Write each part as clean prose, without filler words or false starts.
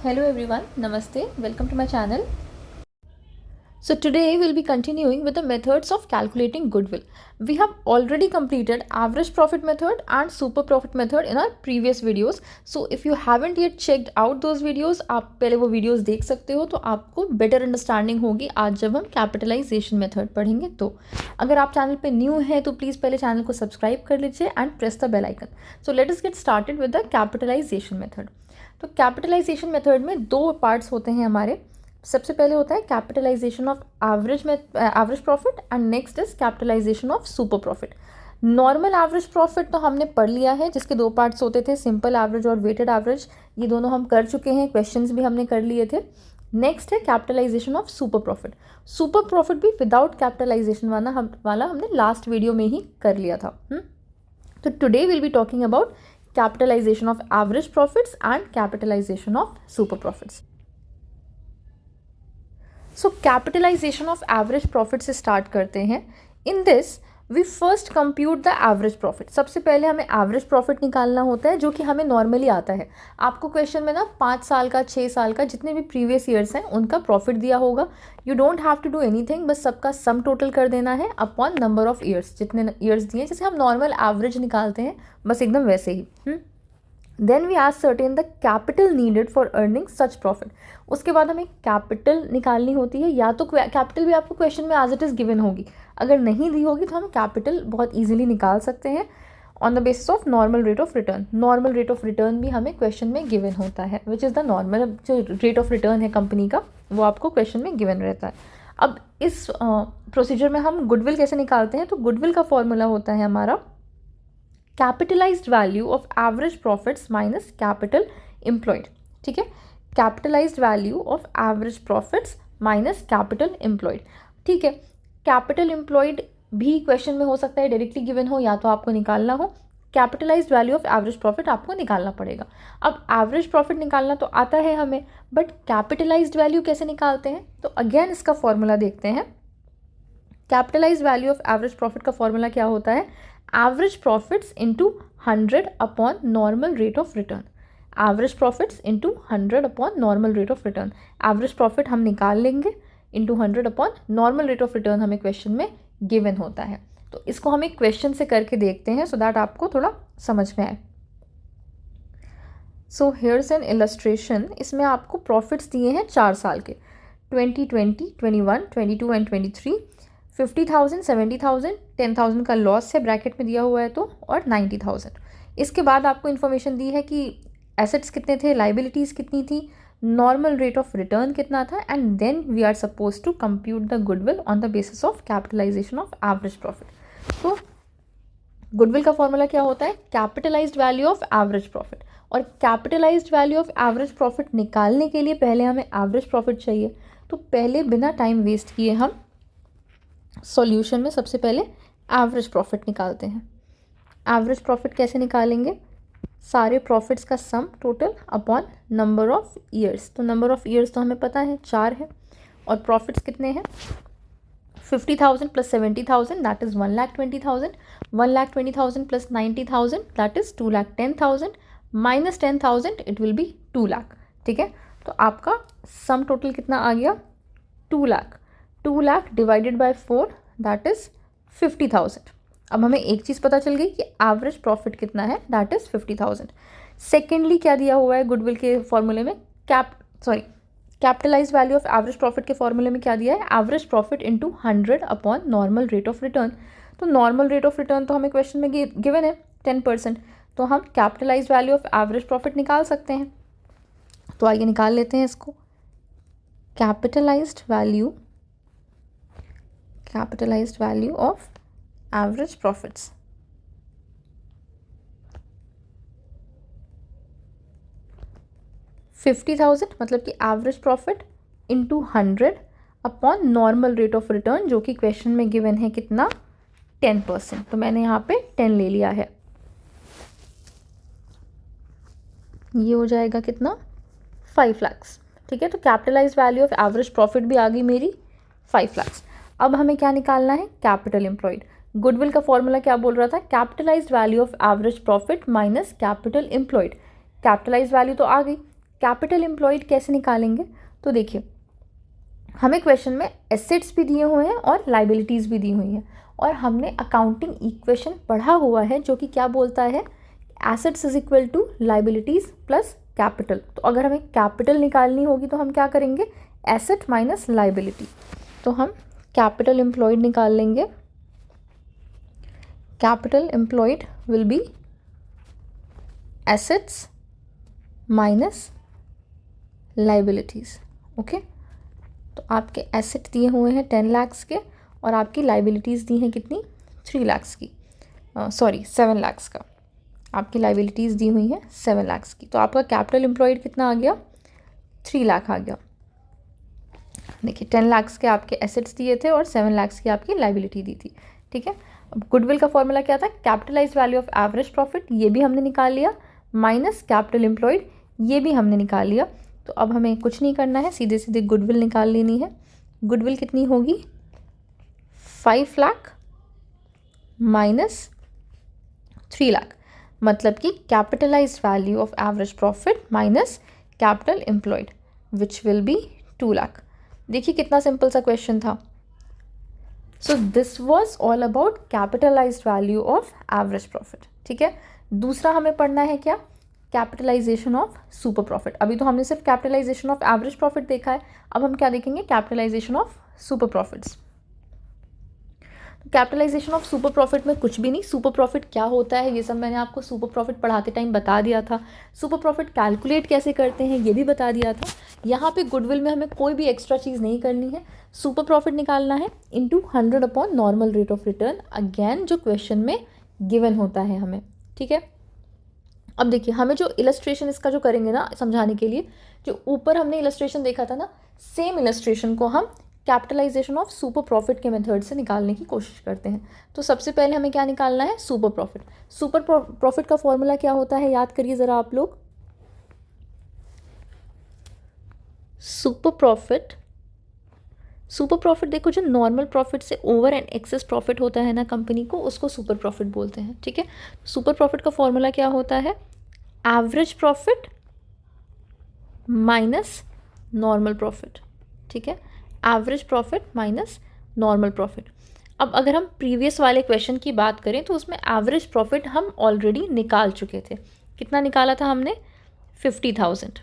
Hello everyone, Namaste, welcome to my channel. So today we'll be continuing with the methods of calculating goodwill. We have already completed average profit method and super profit method in our previous videos. So if you haven't yet checked out those videos, आप पहले वो videos देख सकते हो तो आपको better understanding होगी आज जब हम capitalization method पढ़ेंगे तो। अगर आप चैनल पे न्यू है तो प्लीज़ पहले चैनल को सब्सक्राइब कर लीजिए and press the bell icon. So let us get started with the capitalization method. तो कैपिटलाइजेशन मेथड में दो पार्ट्स होते हैं हमारे. सबसे पहले होता है capitalization of average profit and next is capitalization of super profit. Normal average profit तो हमने पढ़ लिया है जिसके दो पार्ट्स होते थे, सिंपल एवरेज और वेटेड एवरेज. ये दोनों हम कर चुके हैं, क्वेश्चंस भी हमने कर लिए थे. नेक्स्ट है capitalization of super profit. Super profit भी विदाउट कैपिटलाइजेशन वाला हमने लास्ट वीडियो में ही कर लिया था. तो today will be talking about capitalization of average profits and capitalization of super profits. So capitalization of average profit से स्टार्ट करते हैं. In this we first compute the average profit. सबसे पहले हमें एवरेज प्रॉफिट निकालना होता है जो कि हमें नॉर्मली आता है. आपको क्वेश्चन में ना 5 साल का 6 साल का जितने भी प्रीवियस ईयर्स हैं उनका प्रॉफिट दिया होगा. You don't have to do anything, बस सबका सम टोटल कर देना है अपॉन नंबर ऑफ ईयर्स. जितने ईयर्स दिए जैसे हम नॉर्मल एवरेज निकालते हैं बस एकदम वैसे ही. Then we ascertain the capital needed for earning such profit. उसके बाद हमें कैपिटल निकालनी होती है. या तो कैपिटल भी आपको क्वेश्चन में एज इट इज़ गिवन होगी, अगर नहीं दी होगी तो हम कैपिटल बहुत ईजिली निकाल सकते हैं on the basis of normal rate of return. Normal rate of return भी हमें क्वेश्चन में गिवन होता है, विच इज़ द नॉर्मल जो रेट ऑफ रिटर्न है कंपनी का वो आपको क्वेश्चन में गिवन रहता है. अब इस प्रोसीजर में हम गुडविल कैसे निकालते हैं. तो गुडविल का फॉर्मूला होता है हमारा capitalised value of average profits minus capital employed. ठीक है, capitalised value of average profits minus capital employed. ठीक है, कैपिटल एम्प्लॉयड भी क्वेश्चन में हो सकता है डायरेक्टली गिवन हो या तो आपको निकालना हो. Capitalised value of average profit आपको निकालना पड़ेगा. अब एवरेज प्रॉफिट निकालना तो आता है हमें, बट कैपिटलाइज्ड वैल्यू कैसे निकालते हैं. तो अगेन इसका फॉर्मूला देखते हैं. Capitalised value of average profit का फॉर्मूला क्या होता है. Average profits into 100 upon normal rate of return. Average profits into 100 upon normal rate of return. Average profit हम निकाल लेंगे into 100 upon normal rate of return हमें क्वेश्चन में given होता है. तो इसको हम एक क्वेश्चन से करके देखते हैं सो दैट आपको थोड़ा समझ में आए. So here's an illustration. इसमें आपको प्रॉफिट्स दिए हैं 4 साल के, 2020, 21, 22 एंड 23. 50,000, 70,000, 10,000 का लॉस है ब्रैकेट में दिया हुआ है तो, और 90,000. इसके बाद आपको इन्फॉर्मेशन दी है कि एसेट्स कितने थे, लाइबिलिटीज़ कितनी थी, नॉर्मल रेट ऑफ रिटर्न कितना था, and then we are suppose to compute the goodwill on the basis of capitalisation of average profit. तो गुडविल का फॉर्मूला क्या होता है. Capitalised value of average profit. और capitalised value of average profit निकालने के लिए पहले हमें एवरेज प्रॉफिट चाहिए. तो पहले बिना टाइम वेस्ट किए हम सॉल्यूशन में सबसे पहले एवरेज प्रॉफिट निकालते हैं. एवरेज प्रॉफिट कैसे निकालेंगे. सारे प्रॉफिट्स का sum total upon number of years. तो नंबर ऑफ ईयर्स तो हमें पता है 4 है, और प्रॉफिट्स कितने हैं. 50,000 plus 70,000 that is 1,20,000. 1,20,000 plus 90,000 that is 2,10,000 minus 10,000 it will be 2 lakh. ठीक है, तो आपका सम टोटल कितना आ गया 2 lakh. 2 lakh divided by 4 that is 50,000. अब हमें एक चीज़ पता चल गई कि एवरेज प्रॉफिट कितना है, दैट इज़ 50,000. सेकेंडली क्या दिया हुआ है गुडविल के फॉर्मूले में, capitalised value of average profit के फॉर्मूले में क्या दिया है. Average profit into 100 upon normal rate of return. तो नॉर्मल रेट ऑफ रिटर्न तो हमें क्वेश्चन में गिवन है 10%. तो हम capitalised value of average profit निकाल सकते हैं. तो आइए निकाल लेते हैं इसको. Capitalised value of average profits. $50,000 मतलब कि average profit into 100 upon normal rate of return जो कि क्वेश्चन में गिवन है कितना 10%. तो मैंने यहाँ पे 10 ले लिया है. ये हो जाएगा कितना 5 lakhs. ठीक है, तो capitalised value of average profit भी आ गई मेरी 5 lakhs. अब हमें क्या निकालना है, कैपिटल एम्प्लॉयड. गुडविल का फॉर्मूला क्या बोल रहा था, capitalised value of average profit minus capital employed. Capitalised value तो आ गई, कैपिटल एम्प्लॉयड कैसे निकालेंगे? तो देखिए, हमें क्वेश्चन में एसेट्स भी दिए हुए हैं और लाइबिलिटीज़ भी दी हुई हैं, और हमने अकाउंटिंग इक्वेशन पढ़ा हुआ है जो कि क्या बोलता है, assets is equal to liabilities plus capital. तो अगर हमें कैपिटल निकालनी होगी तो हम क्या करेंगे, एसेट माइनस लाइबिलिटी। तो हम कैपिटल एम्प्लॉयड निकाल लेंगे। Capital employed will be assets minus liabilities. Okay, तो आपके एसेट दिए हुए हैं 10 लाख्स के, और आपकी लाइबिलिटीज़ दी हैं कितनी, 3 लाख्स की, सॉरी 7 लाख्स का। आपकी लाइबिलिटीज़ दी हुई हैं 7 लाख्स की। तो आपका कैपिटल एम्प्लॉयड कितना आ गया, 3 लाख आ गया। देखिए 10 लाख्स के आपके एसेट्स दिए थे और 7 लाख्स की आपकी लाइबिलिटी दी थी। ठीक है, अब गुडविल का फॉर्मूला क्या था, capitalize value of average profit, ये भी हमने निकाल लिया, माइनस कैपिटल एम्प्लॉयड, ये भी हमने निकाल लिया। तो अब हमें कुछ नहीं करना है, सीधे सीधे गुडविल निकाल लेनी है। गुडविल कितनी होगी, 5 लाख माइनस 3 लाख, मतलब कि capitalize value of average profit minus capital employed which will be 2 lakh. देखिए कितना सिंपल सा क्वेश्चन था। So this was all about capitalize value of average profit. ठीक है, दूसरा हमें पढ़ना है क्या, कैपिटलाइजेशन ऑफ सुपर प्रॉफिट। अभी तो हमने सिर्फ कैपिटलाइजेशन ऑफ एवरेज प्रॉफिट देखा है, अब हम क्या देखेंगे, capitalization of super profits. Capitalization of super profit में कुछ भी नहीं, सुपर प्रॉफिट क्या होता है ये सब मैंने आपको सुपर प्रॉफिट पढ़ाते टाइम बता दिया था। सुपर प्रॉफिट कैलकुलेट कैसे करते हैं ये भी बता दिया था। यहाँ पे गुडविल में हमें कोई भी एक्स्ट्रा चीज़ नहीं करनी है, सुपर प्रॉफिट निकालना है into 100 upon normal rate of return, again जो क्वेश्चन में गिवन होता है हमें। ठीक है, अब देखिए हमें जो इलस्ट्रेशन इसका जो करेंगे ना समझाने के लिए, जो ऊपर हमने इलस्ट्रेशन देखा था ना, सेम इलस्ट्रेशन को हम कैपिटलाइजेशन ऑफ सुपर प्रॉफिट के मेथड से निकालने की कोशिश करते हैं। तो सबसे पहले हमें क्या निकालना है, सुपर प्रॉफिट। सुपर प्रॉफिट का फॉर्मूला क्या होता है, याद करिए ज़रा आप लोग। सुपर प्रॉफिट देखो, जो नॉर्मल प्रॉफिट से ओवर एंड एक्सेस प्रॉफिट होता है ना कंपनी को, उसको सुपर प्रॉफिट बोलते हैं। ठीक है, सुपर प्रॉफिट का फॉर्मूला क्या होता है, average profit minus normal profit. ठीक है, average profit minus normal profit. अब अगर हम प्रीवियस वाले क्वेश्चन की बात करें तो उसमें एवरेज प्रॉफिट हम ऑलरेडी निकाल चुके थे। कितना निकाला था हमने, 50,000।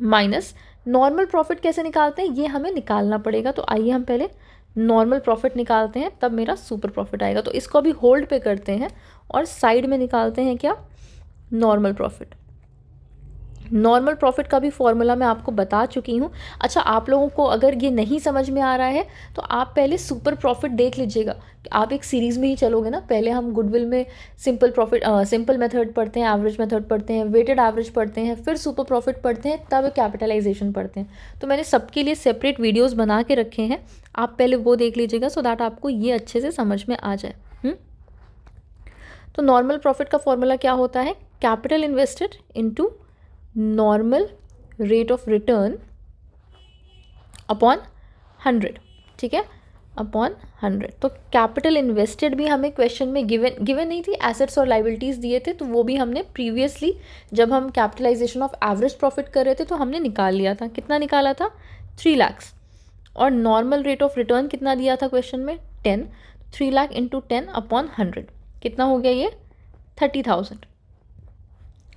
माइनस नॉर्मल प्रॉफिट कैसे निकालते हैं ये हमें निकालना पड़ेगा। तो आइए हम पहले नॉर्मल प्रॉफिट निकालते हैं, तब मेरा सुपर प्रॉफिट आएगा। तो इसको अभी होल्ड पे करते हैं और साइड में निकालते हैं क्या, नॉर्मल प्रॉफिट। नॉर्मल प्रॉफिट का भी फॉर्मूला मैं आपको बता चुकी हूँ। अच्छा, आप लोगों को अगर ये नहीं समझ में आ रहा है तो आप पहले सुपर प्रॉफिट देख लीजिएगा। आप एक सीरीज़ में ही चलोगे ना, पहले हम गुडविल में सिंपल मेथड पढ़ते हैं, एवरेज मेथड पढ़ते हैं, वेटेड एवरेज पढ़ते हैं, फिर सुपर प्रॉफिट पढ़ते हैं, तब कैपिटलाइजेशन पढ़ते हैं। तो मैंने सबके लिए सेपरेट वीडियोज़ बना के रखे हैं, आप पहले वो देख लीजिएगा सो दैट आपको ये अच्छे से समझ में आ जाए। तो नॉर्मल प्रॉफिट का फॉर्मूला क्या होता है, capital invested into normal rate of return upon 100। ठीक है, अपॉन 100। तो कैपिटल इन्वेस्टेड भी हमें क्वेश्चन में गिवन नहीं थी, एसेट्स और लाइबिलिटीज़ दिए थे, तो वो भी हमने प्रीवियसली जब हम कैपिटलाइजेशन ऑफ एवरेज प्रॉफिट कर रहे थे तो हमने निकाल लिया था। कितना निकाला था, 3 लाख। और नॉर्मल रेट ऑफ रिटर्न कितना दिया था क्वेश्चन में, 10। 3 लाख इंटू 10 अपॉन 100 कितना हो गया, ये 30,000।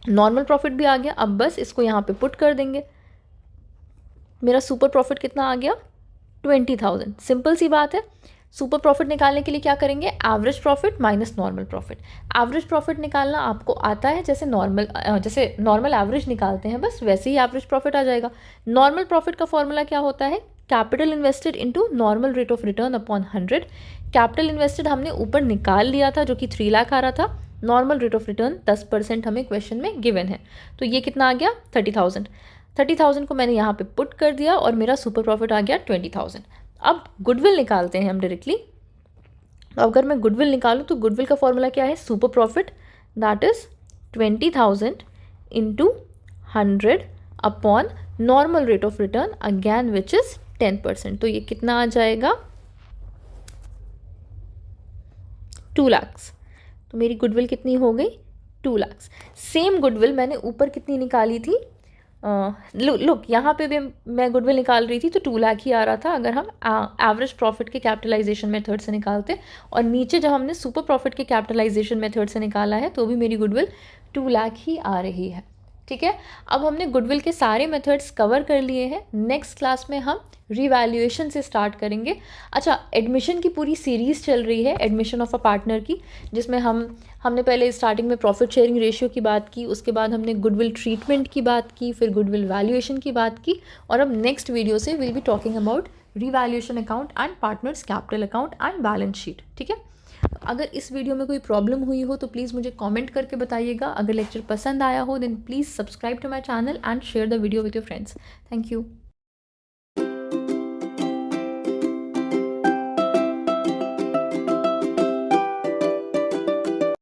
नॉर्मल प्रॉफिट भी आ गया, अब बस इसको यहाँ पे पुट कर देंगे। मेरा सुपर प्रॉफिट कितना आ गया, 20,000। सिंपल सी बात है। सुपर प्रॉफिट निकालने के लिए क्या करेंगे, average profit minus normal profit. Average profit निकालना आपको आता है, जैसे नॉर्मल एवरेज निकालते हैं बस वैसे ही एवरेज प्रॉफिट आ जाएगा। नॉर्मल प्रॉफिट का फॉर्मूला क्या होता है, capital invested into normal rate of return upon 100। Capital invested हमने ऊपर निकाल लिया था जो कि 3 लाख आ रहा था। नॉर्मल रेट ऑफ रिटर्न 10% हमें क्वेश्चन में गिवन है, तो ये कितना आ गया, 30,000। 30,000 को मैंने यहाँ पे पुट कर दिया और मेरा सुपर प्रॉफिट आ गया 20,000। अब गुडविल निकालते हैं हम डायरेक्टली। अगर मैं गुडविल निकालूँ तो गुडविल का फॉर्मूला क्या है, super profit that is 20,000 into 100 upon normal rate of return again which is 10%। तो ये कितना आ जाएगा, 2 लाख। तो मेरी गुडविल कितनी हो गई, 2 लाख। सेम गुडविल मैंने ऊपर कितनी निकाली थी, लुक यहाँ पे भी मैं गुडविल निकाल रही थी तो 2 लाख ही आ रहा था अगर हम एवरेज प्रॉफिट के कैपिटलाइजेशन मेथड से निकालते, और नीचे जब हमने सुपर प्रॉफिट के कैपिटलाइजेशन मेथड से निकाला है तो भी मेरी गुडविल 2 लाख ही आ रही है। ठीक है, अब हमने गुडविल के सारे मेथड्स कवर कर लिए हैं। नेक्स्ट क्लास में हम रिवैल्यूएशन से स्टार्ट करेंगे। अच्छा, एडमिशन की पूरी सीरीज़ चल रही है एडमिशन ऑफ अ पार्टनर की, जिसमें हमने पहले स्टार्टिंग में प्रॉफिट शेयरिंग रेशियो की बात की, उसके बाद हमने गुडविल ट्रीटमेंट की बात की, फिर गुडविल वैल्यूएशन की बात की, और अब नेक्स्ट वीडियो से will be talking about revaluation account and partners capital account and balance sheet. ठीक है, अगर इस वीडियो में कोई प्रॉब्लम हुई हो तो प्लीज़ मुझे कमेंट करके बताइएगा। अगर लेक्चर पसंद आया हो then please subscribe to my channel and share the video with your friends. Thank you.